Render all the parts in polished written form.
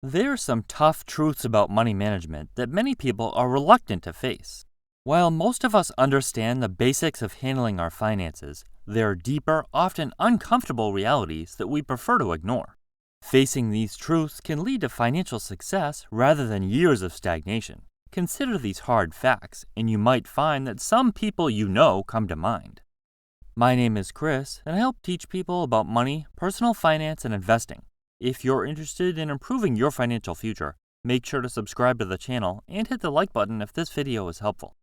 There are some tough truths about money management that many people are reluctant to face. While most of us understand the basics of handling our finances, there are deeper, often uncomfortable realities that we prefer to ignore. Facing these truths can lead to financial success rather than years of stagnation. Consider these hard facts, and you might find that some people you know come to mind. My name is Chris, and I help teach people about money, personal finance, and investing. If you're interested in improving your financial future, make sure to subscribe to the channel and hit the like button if this video is helpful.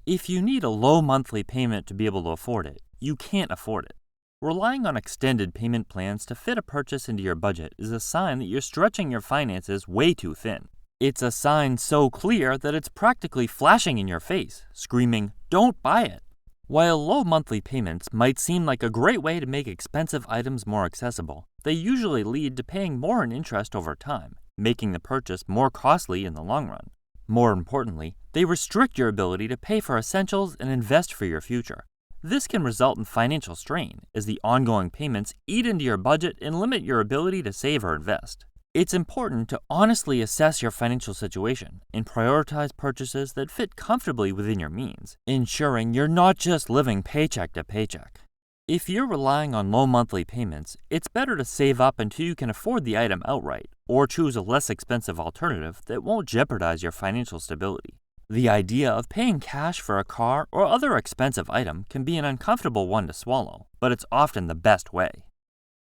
If you need a low monthly payment to be able to afford it, you can't afford it. Relying on extended payment plans to fit a purchase into your budget is a sign that you're stretching your finances way too thin. It's a sign so clear that it's practically flashing in your face, screaming, "Don't buy it!" While low monthly payments might seem like a great way to make expensive items more accessible, they usually lead to paying more in interest over time, making the purchase more costly in the long run. More importantly, they restrict your ability to pay for essentials and invest for your future. This can result in financial strain, as the ongoing payments eat into your budget and limit your ability to save or invest. It's important to honestly assess your financial situation and prioritize purchases that fit comfortably within your means, ensuring you're not just living paycheck to paycheck. If you're relying on low monthly payments, it's better to save up until you can afford the item outright, or choose a less expensive alternative that won't jeopardize your financial stability. The idea of paying cash for a car or other expensive item can be an uncomfortable one to swallow, but it's often the best way.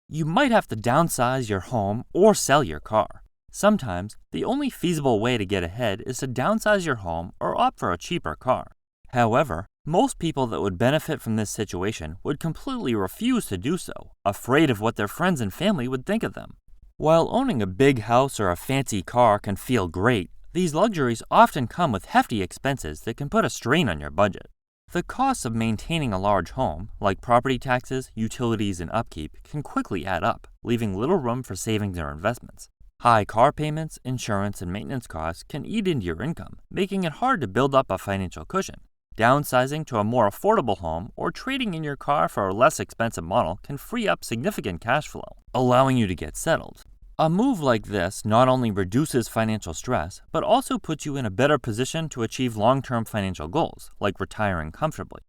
You might have to downsize your home or sell your car. Sometimes, the only feasible way to get ahead is to downsize your home or opt for a cheaper car. However, most people that would benefit from this situation would completely refuse to do so, afraid of what their friends and family would think of them. While owning a big house or a fancy car can feel great, these luxuries often come with hefty expenses that can put a strain on your budget. The costs of maintaining a large home, like property taxes, utilities, and upkeep, can quickly add up, leaving little room for savings or investments. High car payments, insurance, and maintenance costs can eat into your income, making it hard to build up a financial cushion. Downsizing to a more affordable home or trading in your car for a less expensive model can free up significant cash flow, allowing you to get settled. A move like this not only reduces financial stress, but also puts you in a better position to achieve long-term financial goals, like retiring comfortably.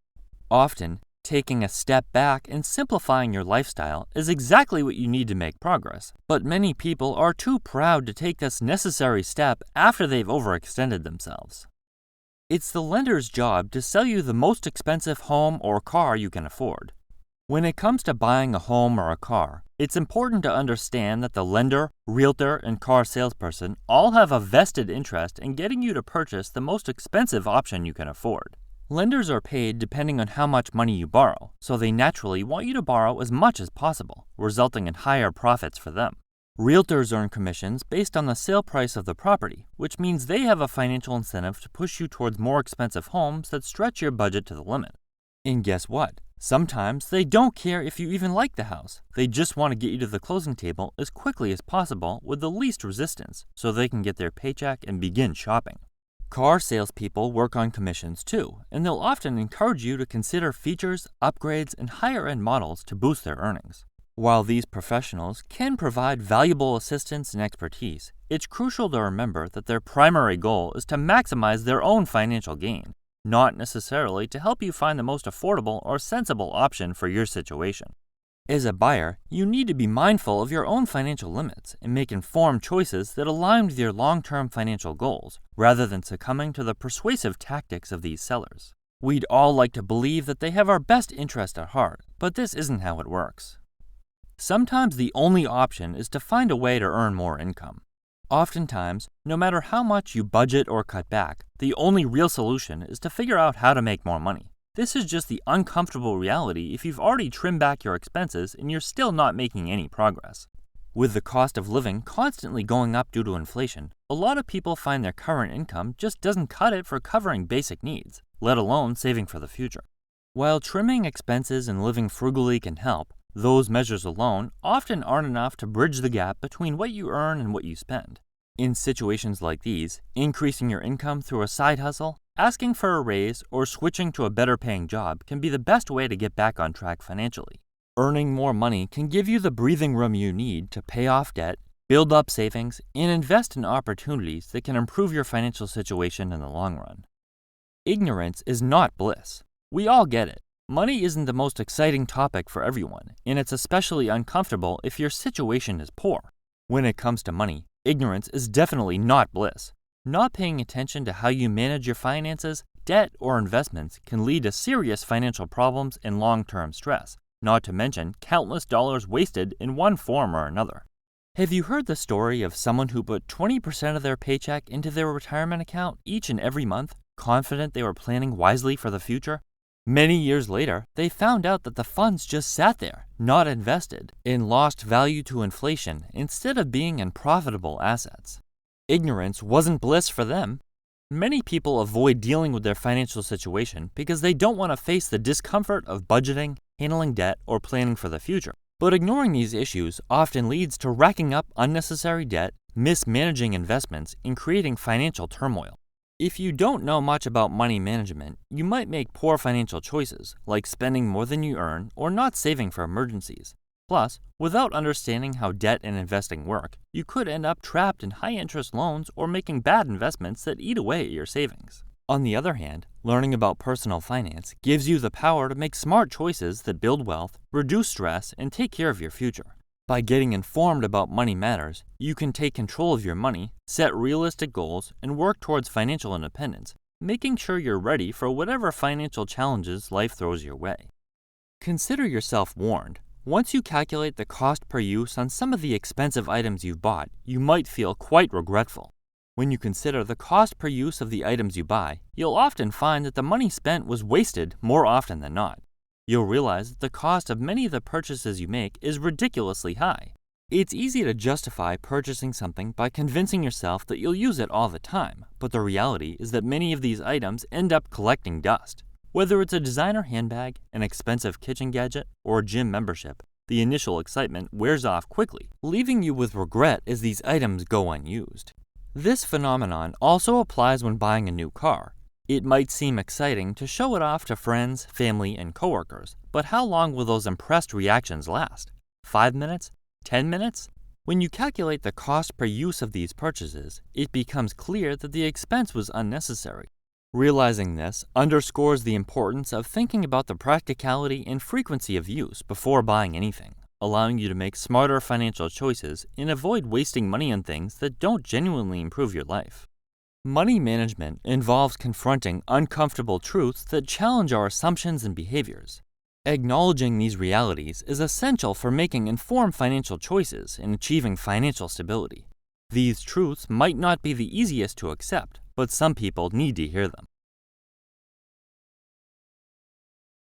Often, taking a step back and simplifying your lifestyle is exactly what you need to make progress, but many people are too proud to take this necessary step after they've overextended themselves. It's the lender's job to sell you the most expensive home or car you can afford. When it comes to buying a home or a car, it's important to understand that the lender, realtor, and car salesperson all have a vested interest in getting you to purchase the most expensive option you can afford. Lenders are paid depending on how much money you borrow, so they naturally want you to borrow as much as possible, resulting in higher profits for them. Realtors earn commissions based on the sale price of the property, which means they have a financial incentive to push you towards more expensive homes that stretch your budget to the limit. And guess what? Sometimes they don't care if you even like the house. They just want to get you to the closing table as quickly as possible with the least resistance so they can get their paycheck and begin shopping. Car salespeople work on commissions too, and they'll often encourage you to consider features, upgrades, and higher-end models to boost their earnings. While these professionals can provide valuable assistance and expertise, it's crucial to remember that their primary goal is to maximize their own financial gain, not necessarily to help you find the most affordable or sensible option for your situation. As a buyer, you need to be mindful of your own financial limits and make informed choices that align with your long-term financial goals, rather than succumbing to the persuasive tactics of these sellers. We'd all like to believe that they have our best interest at heart, but this isn't how it works. Sometimes the only option is to find a way to earn more income. Oftentimes, no matter how much you budget or cut back, the only real solution is to figure out how to make more money. This is just the uncomfortable reality if you've already trimmed back your expenses and you're still not making any progress. With the cost of living constantly going up due to inflation, a lot of people find their current income just doesn't cut it for covering basic needs, let alone saving for the future. While trimming expenses and living frugally can help, those measures alone often aren't enough to bridge the gap between what you earn and what you spend. In situations like these, increasing your income through a side hustle, asking for a raise, or switching to a better paying job can be the best way to get back on track financially. Earning more money can give you the breathing room you need to pay off debt, Build up savings and invest in opportunities that can improve your financial situation in the long run. Ignorance is not bliss. We all get it. Money isn't the most exciting topic for everyone, and it's especially uncomfortable if your situation is poor. When it comes to money, ignorance is definitely not bliss. Not paying attention to how you manage your finances, debt, or investments can lead to serious financial problems and long-term stress, not to mention countless dollars wasted in one form or another. Have you heard the story of someone who put 20% of their paycheck into their retirement account each and every month, confident they were planning wisely for the future? Many years later, they found out that the funds just sat there, not invested, and lost value to inflation instead of being in profitable assets. Ignorance wasn't bliss for them. Many people avoid dealing with their financial situation because they don't want to face the discomfort of budgeting, handling debt, or planning for the future. But ignoring these issues often leads to racking up unnecessary debt, mismanaging investments, and creating financial turmoil. If you don't know much about money management, you might make poor financial choices, like spending more than you earn or not saving for emergencies. Plus, without understanding how debt and investing work, you could end up trapped in high-interest loans or making bad investments that eat away at your savings. On the other hand, learning about personal finance gives you the power to make smart choices that build wealth, reduce stress, and take care of your future. By getting informed about money matters, you can take control of your money, set realistic goals, and work towards financial independence, making sure you're ready for whatever financial challenges life throws your way. Consider yourself warned. Once you calculate the cost per use on some of the expensive items you've bought, you might feel quite regretful. When you consider the cost per use of the items you buy, you'll often find that the money spent was wasted more often than not. You'll realize that the cost of many of the purchases you make is ridiculously high. It's easy to justify purchasing something by convincing yourself that you'll use it all the time, but the reality is that many of these items end up collecting dust. Whether it's a designer handbag, an expensive kitchen gadget, or a gym membership, the initial excitement wears off quickly, leaving you with regret as these items go unused. This phenomenon also applies when buying a new car. It might seem exciting to show it off to friends, family, and coworkers, but how long will those impressed reactions last? 5 minutes? 10 minutes? When you calculate the cost per use of these purchases, it becomes clear that the expense was unnecessary. Realizing this underscores the importance of thinking about the practicality and frequency of use before buying anything, allowing you to make smarter financial choices and avoid wasting money on things that don't genuinely improve your life. Money management involves confronting uncomfortable truths that challenge our assumptions and behaviors. Acknowledging these realities is essential for making informed financial choices and achieving financial stability. These truths might not be the easiest to accept, but some people need to hear them.